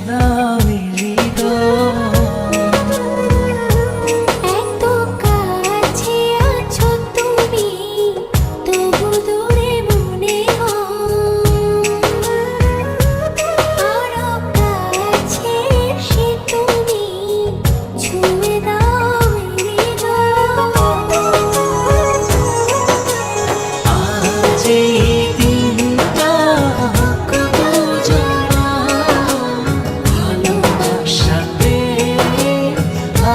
দাও হৃদয়। এত কাছে আছো তুমি, তবু দূরে মনে হয়। আরো কাছে এসে তুমি ছুঁয়ে দাও হৃদয়। আজ এই দিনটা কত জমা, ভালোবাসাতে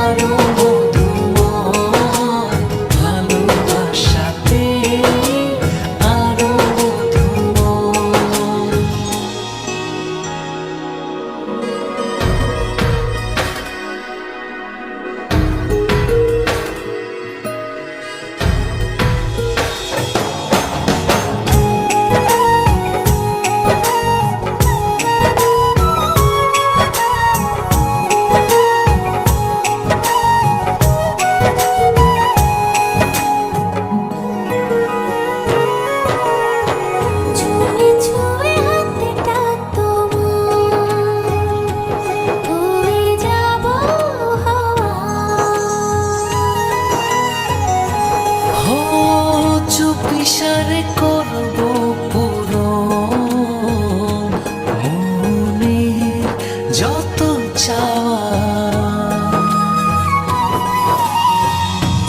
আরো মধুময়, ভালোবাসাতে আরো মধুময়। ছুঁয়ে ছুঁয়ে হাতটা তোমার, হয়ে যাব হাওয়া। ও চুপিসারে করবো পূরণ মনের যত চাওয়া।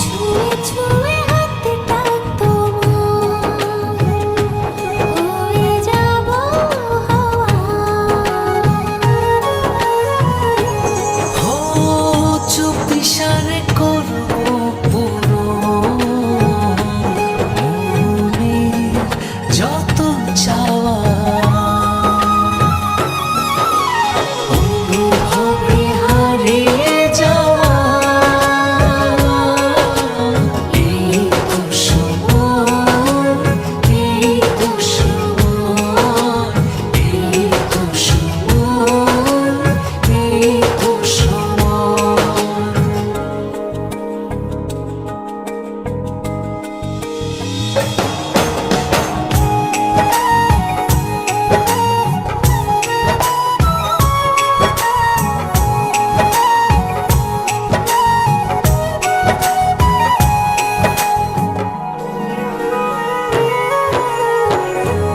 ছুঁয়ে ছুঁয়ে হাতটা তোমার, হয়ে যাব হাওয়া। ও চুপিসারে করবো পূরণ মনের যত চাওয়া। অনুভবে হারিয়ে যাওয়া এই তো সময়, এই তো সময়, এই তো সময়, এই তো সময়।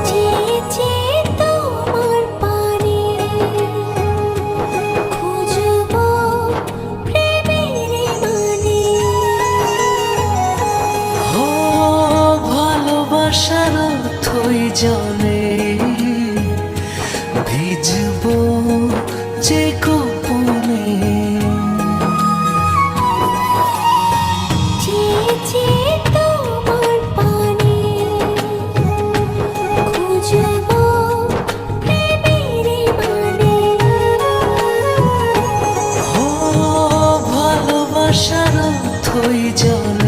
চেয়ে চেয়ে তোমার পানে খুঁজবো প্রেমের মানে। ও ভালোবাসার অথই জলে ভিজবো যে গোপনে। চেয়ে চেয়ে তোমার পানে খুঁজবো প্রেমের মানে। ও ভালোবাসার অথই জলে